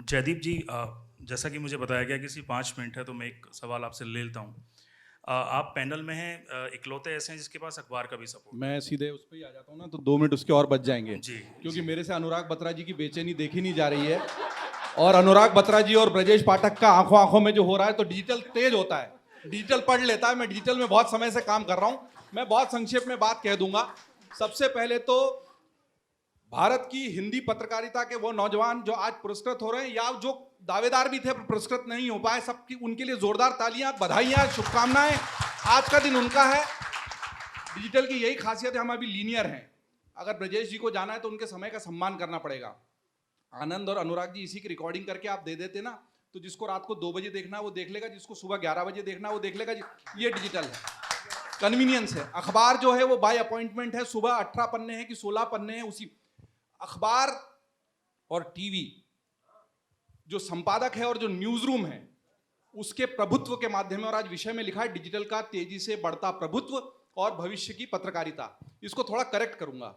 जयदीप जी, जैसा कि मुझे बताया गया कि सिर्फ 5 मिनट है, तो मैं एक सवाल आपसे ले लेता हूँ। आप पैनल में हैं, इकलौते ऐसे हैं जिसके पास अखबार का भी सपोर्ट। मैं सीधे उस पर ही आ जाता हूँ ना, तो 2 मिनट उसके और बच जाएंगे जी क्योंकि जी। मेरे से अनुराग बत्रा जी की बेचैनी देखी नहीं जा रही है। और अनुराग बत्रा जी और ब्रजेश पाठक का आंखों आंखों में जो हो रहा है, तो डिजिटल तेज होता है, डिजिटल पढ़ लेता है। मैं डिजिटल में बहुत समय से काम कर रहा हूँ। मैं बहुत संक्षेप में बात कह दूंगा। सबसे पहले तो भारत की हिंदी पत्रकारिता के वो नौजवान जो आज पुरस्कृत हो रहे हैं, या जो दावेदार भी थे पर पुरस्कृत नहीं हो पाए, सबकी उनके लिए जोरदार तालियां, बधाइयां, शुभकामनाएं। आज का दिन उनका है। डिजिटल की यही खासियत है, हम अभी लीनियर हैं। अगर ब्रजेश जी को जाना है तो उनके समय का सम्मान करना पड़ेगा। आनंद और अनुराग जी इसी की रिकॉर्डिंग करके आप दे देते ना, तो जिसको रात को 2 बजे देखना है वो देख लेगा, जिसको सुबह 11 बजे देखना है वो देख लेगा। ये डिजिटल है, कन्वीनियंस है। अखबार जो है वो बाय अपॉइंटमेंट है, सुबह 18 पन्ने हैं कि 16 पन्ने हैं, उसी अखबार और टीवी जो संपादक है और जो न्यूज रूम है उसके प्रभुत्व के माध्यम में, और आज विषय में लिखा है डिजिटल का तेजी से बढ़ता प्रभुत्व और भविष्य की पत्रकारिता। इसको थोड़ा करेक्ट करूंगा,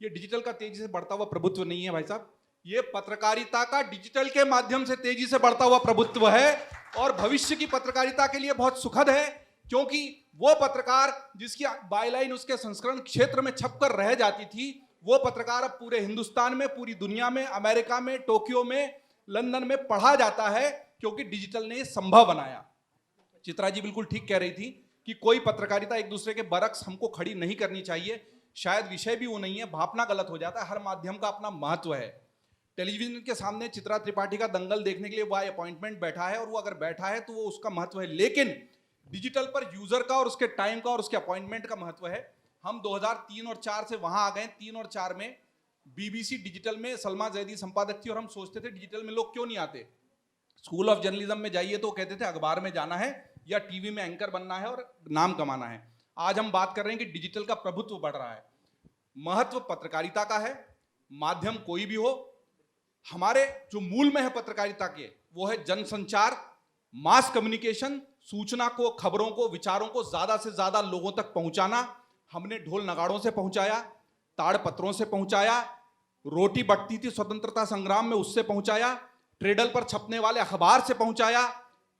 ये डिजिटल का तेजी से बढ़ता हुआ प्रभुत्व नहीं है भाई साहब, ये पत्रकारिता का डिजिटल के माध्यम से तेजी से बढ़ता हुआ प्रभुत्व है। और भविष्य की पत्रकारिता के लिए बहुत सुखद है, क्योंकि वो पत्रकार जिसकी बायलाइन उसके संस्करण क्षेत्र में छपकर रह जाती थी, वो पत्रकार अब पूरे हिंदुस्तान में, पूरी दुनिया में, अमेरिका में, टोक्यो में, लंदन में पढ़ा जाता है, क्योंकि डिजिटल ने संभव बनाया। चित्रा जी बिल्कुल ठीक कह रही थी कि कोई पत्रकारिता एक दूसरे के बरक्स हमको खड़ी नहीं करनी चाहिए। शायद विषय भी वो नहीं है, भापना गलत हो जाता है। हर माध्यम का अपना महत्व है। टेलीविजन के सामने चित्रा त्रिपाठी का दंगल देखने के लिए बाय अपॉइंटमेंट बैठा है, और वो अगर बैठा है तो वो उसका महत्व है। लेकिन डिजिटल पर यूजर का और उसके टाइम का और उसके अपॉइंटमेंट का महत्व है। हम 2003 और 4 से वहां आ गए। 3 और 4 में बीबीसी डिजिटल में सलमा जैदी संपादक थी, और हम सोचते थे डिजिटल में लोग क्यों नहीं आते। स्कूल ऑफ जर्नलिज्म में जाइए तो कहते थे अखबार में जाना है या टीवी में एंकर बनना है और नाम कमाना है। आज हम बात कर रहे हैं कि डिजिटल का प्रभुत्व बढ़ रहा है। महत्व पत्रकारिता का है, माध्यम कोई भी हो। हमारे जो मूल में है पत्रकारिता के, वो है जनसंचार, मास कम्युनिकेशन, सूचना को, खबरों को, विचारों को ज्यादा से ज्यादा लोगों तक पहुंचाना। हमने ढोल नगाड़ों से पहुंचाया, ताड़पत्रों से पहुंचाया, रोटी बटती थी स्वतंत्रता संग्राम में उससे पहुंचाया, ट्रेडल पर छपने वाले अखबार से पहुंचाया,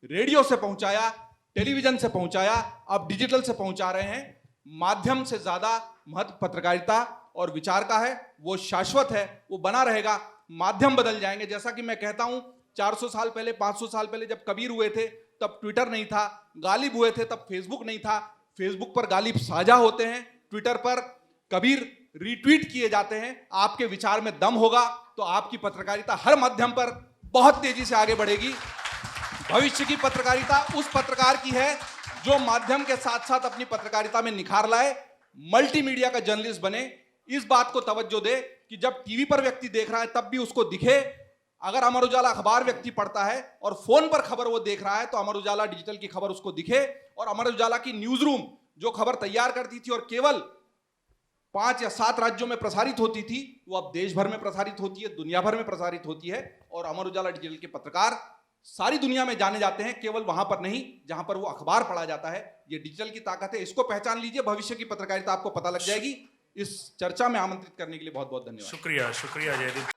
रेडियो से पहुंचाया, टेलीविजन से पहुंचाया, अब डिजिटल से पहुंचा रहे हैं। माध्यम से ज्यादा महत्व पत्रकारिता और विचार का है, वो शाश्वत है, वो बना रहेगा। माध्यम बदल जाएंगे। जैसा कि मैं कहता हूं, 400 साल पहले, 500 साल पहले जब कबीर हुए थे तब ट्विटर नहीं था, गालिब हुए थे तब फेसबुक नहीं था। फेसबुक पर गालिब साझा होते हैं, ट्विटर पर कबीर रीट्वीट किए जाते हैं। आपके विचार में दम होगा तो आपकी पत्रकारिता हर माध्यम पर बहुत तेजी से आगे बढ़ेगी। भविष्य की पत्रकारिता उस पत्रकार की है जो माध्यम के साथ साथ अपनी पत्रकारिता में निखार लाए, मल्टीमीडिया का जर्नलिस्ट बने। इस बात को तवज्जो दे कि जब टीवी पर व्यक्ति देख रहा है तब भी उसको दिखे। अगर अमर उजाला अखबार व्यक्ति पढ़ता है और फोन पर खबर वो देख रहा है, तो अमर उजाला डिजिटल की खबर उसको दिखे। और अमर उजाला की न्यूज रूम जो खबर तैयार करती थी और केवल 5 या 7 राज्यों में प्रसारित होती थी, वो अब देश भर में प्रसारित होती है, दुनिया भर में प्रसारित होती है। और अमर उजाला डिजिटल के पत्रकार सारी दुनिया में जाने जाते हैं, केवल वहां पर नहीं जहां पर वो अखबार पढ़ा जाता है। ये डिजिटल की ताकत है, इसको पहचान लीजिए। भविष्य की पत्रकारिता आपको पता लग जाएगी। इस चर्चा में आमंत्रित करने के लिए बहुत बहुत धन्यवाद। शुक्रिया, शुक्रिया जयदीप।